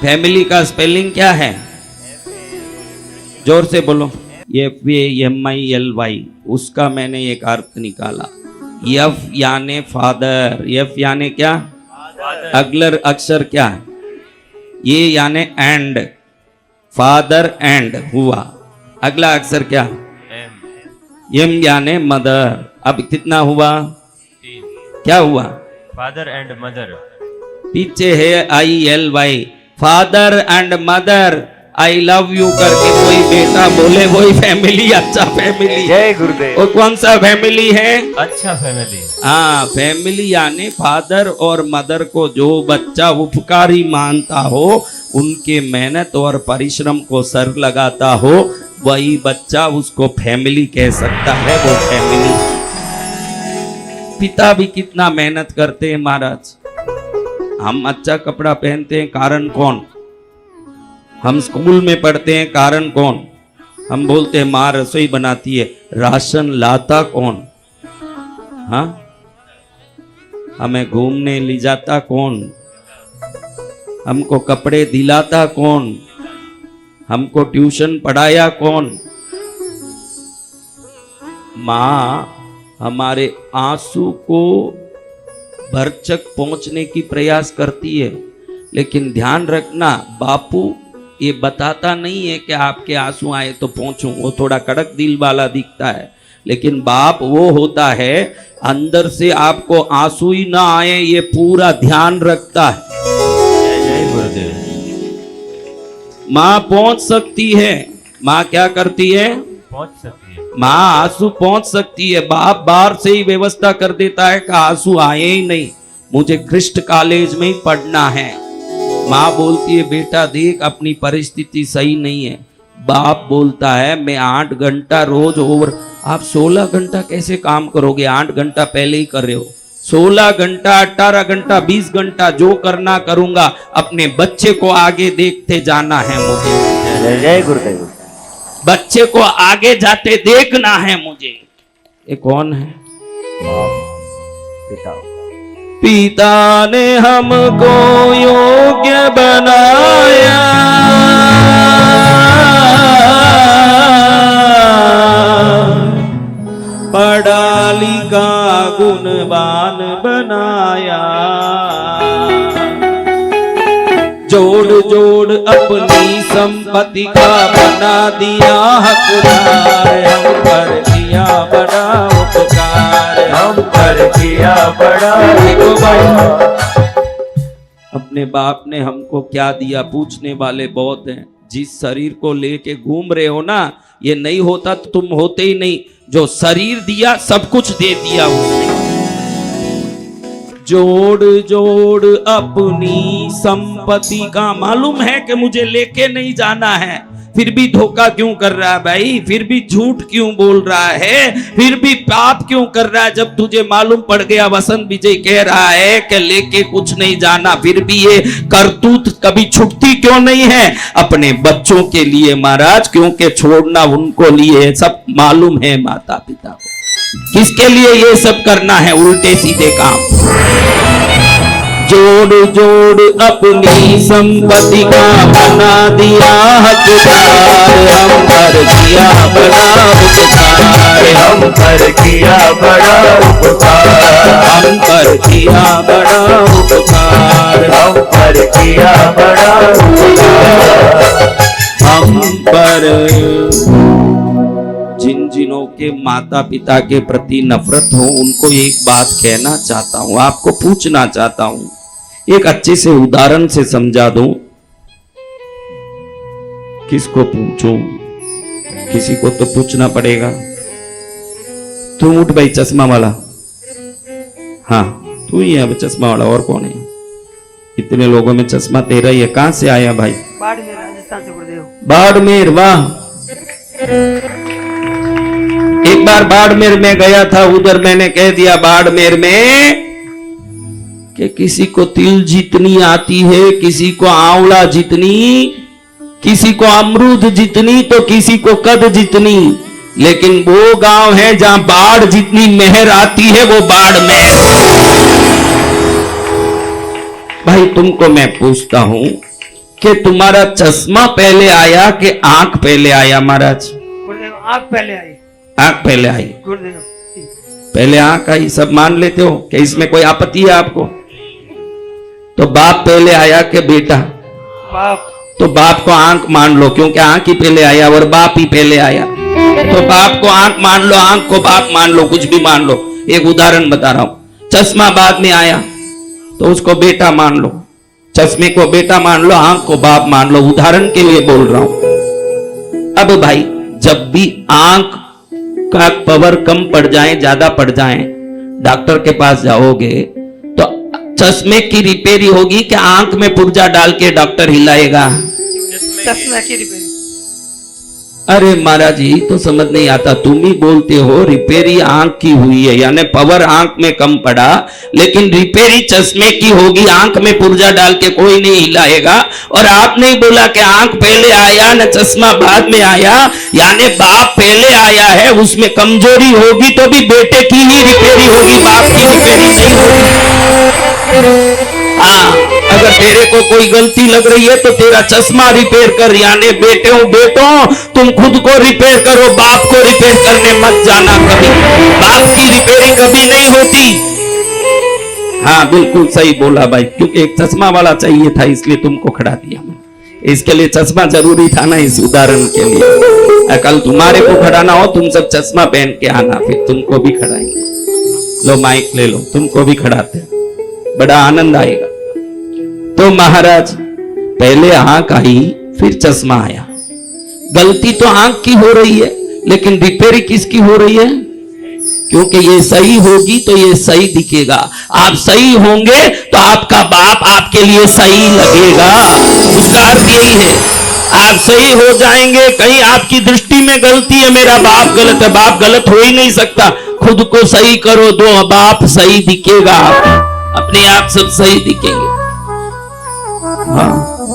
Family का spelling क्या है? जोर से बोलो। FAMILY। उसका मैंने एक अर्थ निकाला। F यानी फादर। F यानी क्या? अगला अक्षर क्या है? ये यानी एंड। फादर एंड हुआ। अगला अक्षर क्या? M यानी मदर। अब कितना हुआ? क्या हुआ? Father and mother. पीछे है ILY। Father and mother I love you करके कोई बेटा बोले वही फैमिली अच्छा फैमिली। जय गुरुदेव। वो कौन सा फैमिली है? अच्छा फैमिली। हाँ, फैमिली यानी फादर और मदर को जो बच्चा उपकारी मानता हो, उनके मेहनत और परिश्रम को सर लगाता हो, वही बच्चा उसको फैमिली कह सकता है। वो फैमिली। पिता भी कितना मेहनत करते हैं महाराज। हम अच्छा कपड़ा पहनते हैं, कारण कौन? हम स्कूल में पढ़ते हैं, कारण कौन? हम बोलते हैं माँ रसोई बनाती है, राशन लाता कौन? हाँ, हमें घूमने ले जाता कौन? हमको कपड़े दिलाता कौन? हमको ट्यूशन पढ़ाया कौन? माँ हमारे आंसू को भरचक पहुंचने की प्रयास करती है, लेकिन ध्यान रखना बापू ये बताता नहीं है कि आपके आंसू आए तो पहुंचूं। वो थोड़ा कड़क दिल वाला दिखता है, लेकिन बाप वो होता है अंदर से आपको आंसू ही ना आए ये पूरा ध्यान रखता है। जय गुरुदेव। माँ पहुंच सकती है। माँ क्या करती है? पहुंच सकती है। माँ आंसू पहुंच सकती है। बाप बाहर से ही व्यवस्था कर देता है कि आंसू आए ही नहीं, मुझे क्रिस्ट कॉलेज में ही पढ़ना है। माँ बोलती है बेटा देख अपनी परिस्थिति सही नहीं है। बाप बोलता है मैं 8 घंटा रोज ओवर। आप 16 घंटा कैसे काम करोगे? 8 घंटा पहले ही कर रहे हो। 16 घंटा 18 घंटा 20 घंटा जो करना करूंगा। अपने बच्चे को आगे देखते जाना है मुझे। जय जय गुरुदेव। बच्चे को आगे जाते देखना है मुझे। ये कौन है? पिता। पिता ने हमको योग्य बनाया, पढ़ा लिखा गुणवान बनाया, जोड़ जोड़ अपनी संपत्ति का बना दिया हकदार। हम पर किया बड़ा उपकार, हम पर किया बड़ा उपकार। अपने बाप ने हमको क्या दिया पूछने वाले बहुत हैं। जिस शरीर को लेके घूम रहे हो ना, ये नहीं होता तो तुम होते ही नहीं। जो शरीर दिया सब कुछ दे दिया उसने। जोड़ जोड़ अपनी संपत्ति का, मालूम है कि मुझे लेके नहीं जाना है, फिर भी धोखा क्यों कर रहा है भाई? फिर भी झूठ क्यों बोल रहा है? फिर भी पाप क्यों कर रहा है? जब तुझे मालूम पड़ गया, वसंत विजय कह रहा है कि लेके कुछ नहीं जाना, फिर भी ये करतूत कभी छुटती क्यों नहीं है? अपने बच्चों के लिए महाराज, क्योंकि छोड़ना उनको लिए सब मालूम है माता पिता को। किसके लिए ये सब करना है? उल्टे सीधे काम। जोड़ जोड़ अपनी संपत्ति का बना दिया हकदार। हम पर किया बड़ा उपकार, हम पर किया बड़ा उपकार, हम पर किया बड़ा उपकार, हम पर किया बड़ा उपकार। हम पर। जिन जिनों के माता पिता के प्रति नफरत हो, उनको एक बात कहना चाहता हूं, आपको पूछना चाहता हूं, एक अच्छे से उदाहरण से समझा दूं। किसको पूछूं? किसी को तो पूछना पड़ेगा। तू उठ भाई, चश्मा वाला। हाँ तू ही है अब चश्मा वाला, और कौन है? इतने लोगों में चश्मा तेरा ही है। कहां से आया भाई? बाड़मेर, राजस्थान से गुरुदेव। बाड़मेर, वाह। एक बार बाड़मेर में गया था, उधर मैंने कह दिया बाड़मेर में कि किसी को तिल जितनी आती है, किसी को आंवला जितनी, किसी को अमरूद जितनी, तो किसी को कद जितनी, लेकिन वो गांव है जहां बाढ़ जितनी मेहर आती है, वो बाड़मेर। भाई तुमको मैं पूछता हूं कि तुम्हारा चश्मा पहले आया कि आंख पहले आया महाराज? गुरुदेव आंख पहले आई। आंख पहले आई। गुरुदेव पहले आंख आई, सब मान लेते हो कि इसमें कोई आपत्ति है आपको? तो बाप पहले आया कि बेटा? बाप। तो बाप को आंख मान लो, क्योंकि आंख ही पहले आया और बाप ही पहले आया। तो बाप को आंख मान लो, आंख को बाप मान लो, कुछ भी मान लो। एक उदाहरण बता रहा हूं, चश्मा बाद में आया तो उसको बेटा मान लो, चश्मे को बेटा मान लो, आंख को बाप मान लो, उदाहरण के लिए बोल रहा हूं। अब भाई जब भी आंख का पावर कम पड़ जाए, ज्यादा पड़ जाए, डॉक्टर के पास जाओगे तो चश्मे की रिपेयरी होगी कि आंख में पुर्जा डाल के डॉक्टर हिलाएगा? चश्मा की रिपेयरिंग। अरे महाराज जी तो समझ नहीं आता, तुम ही बोलते हो रिपेयरी आंख की हुई है, यानी पावर आंख में कम पड़ा, लेकिन रिपेयरी चश्मे की होगी, आंख में पुर्जा डाल के कोई नहीं हिलाएगा। और आपने ही बोला कि आंख पहले आया न चश्मा बाद में आया, यानी बाप पहले आया है, उसमें कमजोरी होगी तो भी बेटे की ही रिपेयरी होगी, बाप की रिपेयरी नहीं होगी। हाँ, अगर तेरे को कोई गलती लग रही है तो तेरा चश्मा रिपेयर कर, यानी बेटों तुम खुद को रिपेयर करो, बाप को रिपेयर करने मत जाना कभी, बाप की रिपेयरिंग कभी नहीं होती। हाँ बिल्कुल सही बोला भाई, क्योंकि एक चश्मा वाला चाहिए था इसलिए तुमको खड़ा दिया मैंने, इसके लिए चश्मा जरूरी था ना इस उदाहरण के लिए। कल तुम्हारे को खड़ाना हो तुम सब चश्मा पहन के आना, फिर तुमको भी खड़ाएंगे। लो माइक ले लो, तुमको भी खड़ाते हैं, बड़ा आनंद आएगा। तो महाराज पहले आंख आई फिर चश्मा आया, गलती तो आंख की हो रही है लेकिन रिपेयरी किसकी हो रही है? क्योंकि ये सही होगी तो ये सही दिखेगा, आप सही होंगे तो आपका बाप आपके लिए सही लगेगा, उसका अर्थ यही है। आप सही हो जाएंगे, कहीं आपकी दृष्टि में गलती है, मेरा बाप गलत है, बाप गलत हो ही नहीं सकता, खुद को सही करो, दो बाप सही दिखेगा, अपने आप सब सही दिखेंगे। हाँ